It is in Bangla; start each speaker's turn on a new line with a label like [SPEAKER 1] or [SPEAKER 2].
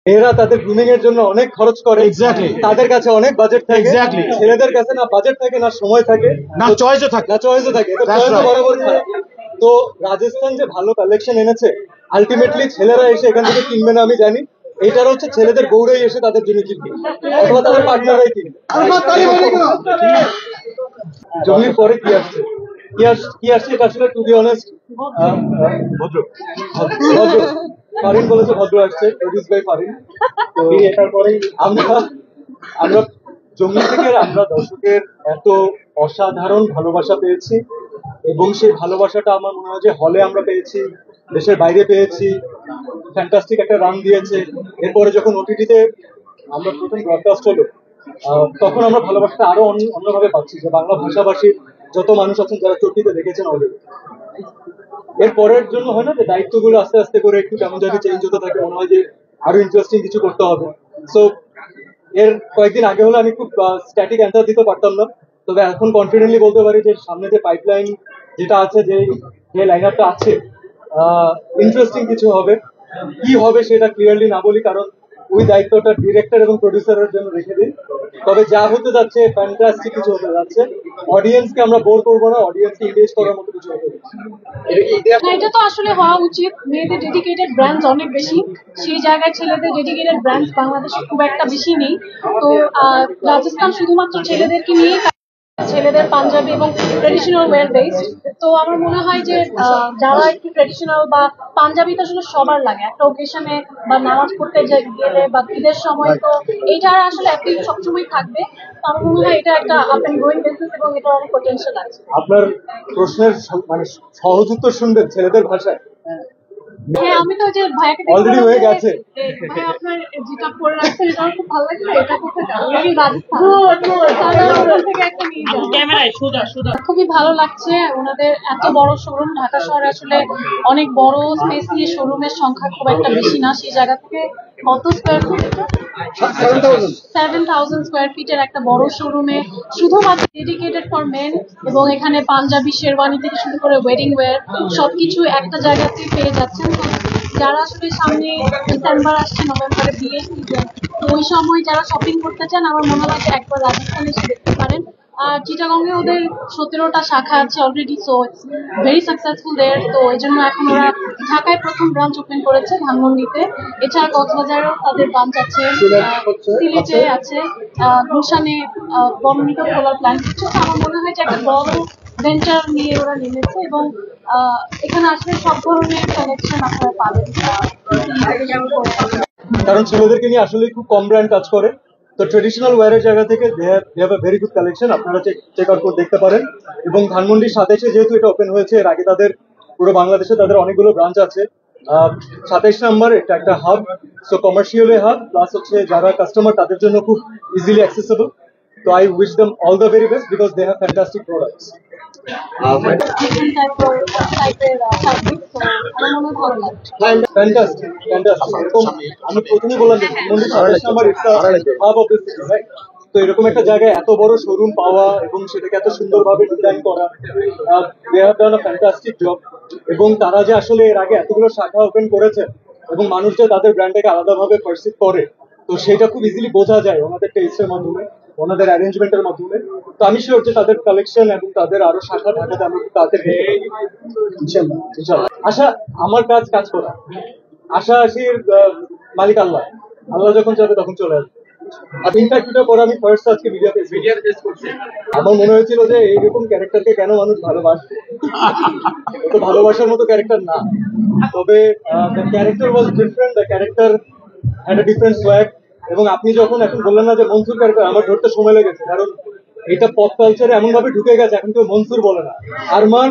[SPEAKER 1] মেয়েরা তাদের গ্রুমিং এর জন্য অনেক খরচ করে,
[SPEAKER 2] এক্স্যাক্টলি
[SPEAKER 1] তাদের কাছে অনেক বাজেট থাকে,
[SPEAKER 2] এক্স্যাক্টলি
[SPEAKER 1] ছেলেদের কাছে না বাজেট থাকে না সময় থাকে
[SPEAKER 2] না চয়েসও থাকে
[SPEAKER 1] না চয়েসও থাকে, তো
[SPEAKER 2] That's
[SPEAKER 1] চয়েস
[SPEAKER 2] right.
[SPEAKER 1] বরাবর খারাপ। তো রাজস্থান যে ভালো কালেকশন এনেছে, আলটিমেটলি ছেলেরা এসে এখান থেকে কিনবে না আমি জানি, এইটার হচ্ছে ছেলেদের গৌড়াই এসে তাদের জন্য কিনবে অথবা তাদের পার্টনারাই কিনবে। জমির পরে কি আসছে, কি আসছে এটা আসলে টু বি অনেস্ট ভদ্র ভদ্র ফারিন বলেছে, ভদ্র আসছে, প্রডিউস বাই ফারিন। তো এটার পরেই আমরা জমি থেকে আমরা দর্শকের এত অসাধারণ ভালোবাসা পেয়েছি, এবং সেই ভালোবাসাটা আমার মনে হয় যে হলে আমরা পেয়েছি, দেশের বাইরে পেয়েছি, ফ্যান্টাস্টিক একটা রান দিয়েছে। এরপরে যখন ওটিটিতে আমরা প্রথম ব্রডকাস্ট হলো, তখন আমরা ভালোবাসাটা আরো অন্যভাবে পাচ্ছি, যে বাংলা ভাষাভাষী যত মানুষ আছেন যারা চোখটিতে দেখেছেন অলরেডি। এর পরের জন্য হয় না যে দায়িত্বগুলো আস্তে আস্তে করে একটু কেমন জানি চেঞ্জ হতে থাকে, মনে হয় যে আরো ইন্টারেস্টিং কিছু করতে হবে। সো এর কয়েকদিন আগে হলে আমি খুব স্ট্যাটিক অ্যান্সার দিতে পারতাম না, তবে এখন কনফিডেন্টলি বলতে পারি যে সামনে যে পাইপলাইন যেটা আছে, যে লাইন আপটা আছে, ইন্টারেস্টিং কিছু হবে। কি হবে সেটা ক্লিয়ারলি না বলি, কারণ ওই দায়িত্বটা ডিরেক্টর এবং প্রডিউসারের জন্য রেখে দিন। তবে যা হতে যাচ্ছে ফ্যান্টাস্টিক কিছু হতে যাচ্ছে, অডিয়েন্সকে আমরা বোর করবো না, অডিয়েন্সকে এনগেজ করার মতো কিছু হতে যাচ্ছে।
[SPEAKER 3] এটা তো আসলে হওয়া উচিত, মেয়েদের ডেডিকেটেড ব্র্যান্ডস অনেক বেশি, সেই জায়গায় ছেলেদের ডেডিকেটেড ব্র্যান্ডস বাংলাদেশে খুব একটা বেশি নেই। তো রাজস্থান শুধুমাত্র ছেলেদেরকে নিয়ে, ছেলেদের পাঞ্জাবি এবং ট্রেডিশনাল ওয়্যার বেসড। তো আমার মনে হয় যে যারা একটু ট্রেডিশনাল বা পাঞ্জাবি তো আসলে সবার লাগে একটা ওকেশনে বা নামাজ পড়তে গেলে বা ঈদের সময়, তো এইটা আসলে একই সবসময় থাকবে। তো আমার মনে হয় এটা একটা আপ এন্ড গোয়িং বিজনেস এবং এটা অনেক পটেনশিয়াল আছে।
[SPEAKER 1] আপনার প্রশ্নের মানে সহজ উত্তর শুনবেন ছেলেদের ভাষায়?
[SPEAKER 3] হ্যাঁ, আমি তো যে ভাইয়াকে
[SPEAKER 1] অলরেডি হয়ে গেছে।
[SPEAKER 3] ভাই আপনার যেটা পরে রাখছেন এটা আমার খুব ভালো লাগছে, এটা কোথায় রাজস্থান থেকে একটা নিয়ে যাবো। খুবই ভালো লাগছে ওনাদের এত বড় শোরুম, ঢাকা শহরে আসলে অনেক বড় স্পেস নিয়ে শোরুমের সংখ্যা খুব একটা বেশি না, সেই জায়গা থেকে কত স্কোয়ার ফিট, 7,000 স্কোয়ার ফিটের একটা বড় শোরুমে শুধুমাত্র ডেডিকেটেড ফর মেন, এবং এখানে পাঞ্জাবি শেরওয়ানি থেকে শুরু করে ওয়েডিং ওয়্যার সবকিছু একটা জায়গাতে পেয়ে যাচ্ছেন। যারা আসলে সামনে ডিসেম্বর আসছে, নভেম্বরে বিয়ের সিজন, তো ওই সময় যারা শপিং করতে চান আমার মনে হয় যে একবার রাজস্থানে এসে দেখতে পারেন। আর চিটাগংয়ে ওদের 17টা শাখা আছে already, so it's very successful there. তো এই জন্য এখন ওরা ঢাকায় প্রথম ব্রাঞ্চ ওপেন করেছে ধানমন্ডিতে, এছাড়া কক্সবাজারেও তাদের ব্রাঞ্চ আছে, সিলেটে আছে, গুলশানে বর্ণিত খোলার প্ল্যান করছে। তো আমার মনে হয় যে একটা বড় ভেঞ্চার নিয়ে ওরা নেমেছে, এবং এখানে আসলে সব ধরনের কালেকশন আপনারা পাবেন।
[SPEAKER 1] কারণ ছেলেদেরকে নিয়ে আসলে খুব কম ব্র্যান্ড কাজ করে, তো ট্রেডিশনাল ওয়্যারের জায়গা থেকে they have a very good collection, আপনারা চেক আউট করে দেখতে পারেন। এবং ধানমন্ডির 27-এ যেহেতু এটা ওপেন হয়েছে, এর আগে তাদের পুরো বাংলাদেশে তাদের অনেকগুলো ব্রাঞ্চ আছে। 27 নম্বর এটা একটা hub, so commercially hub, plus হচ্ছে যারা কাস্টমার তাদের জন্য খুব ইজিলি অ্যাক্সেসেবল। তো I wish them all the very best because they have fantastic products. Fantastic fantastic. এরকম আমি প্রথমেই বললাম যে Dhanmondi 27 number it's a hub of the city, right? তো এরকম একটা জায়গায় এত বড় শোরুম পাওয়া এবং সেটাকে এত সুন্দরভাবে ডিজাইন করা, they have done a fantastic job. এবং তারা যে আসলে এর আগে এতগুলো শাখা ওপেন করেছে এবং মানুষ যে তাদের ব্র্যান্ডটাকে আলাদাভাবে পারসিভ করে, তো সেটা খুব ইজিলি বোঝা যায় ওনাদের টেস্টের মাধ্যমে, ওনাদের অ্যারেঞ্জমেন্টের মাধ্যমে। তো আমি শিওর যে তাদের কালেকশন এবং তাদের আরো শাখা ঢাকাতে আমি তাদের আশা, আমার কাজ করা, আশা আশির মালিক আল্লাহ, আল্লাহ যখন যাবে তখন চলে আসবে। আর ইন্টারভিউটার পর আমি ফার্স্ট আজকে ভিডিও ফেস করছি, আমার মনে হয়েছিল যে এইরকম ক্যারেক্টারকে কেন মানুষ ভালোবাসে, তো ভালোবাসার মতো ক্যারেক্টার না, তবে the character was different, the character had a different swag. এবং আপনি যখন এখন বললেন না যে মনসুর ক্যারেক্টার, আমার ধরতে সময় লেগেছে, কারণ এটা পপ কালচারে এমন ভাবে ঢুকে গেছে এখন কেউ মনসুর বলে না। আরমান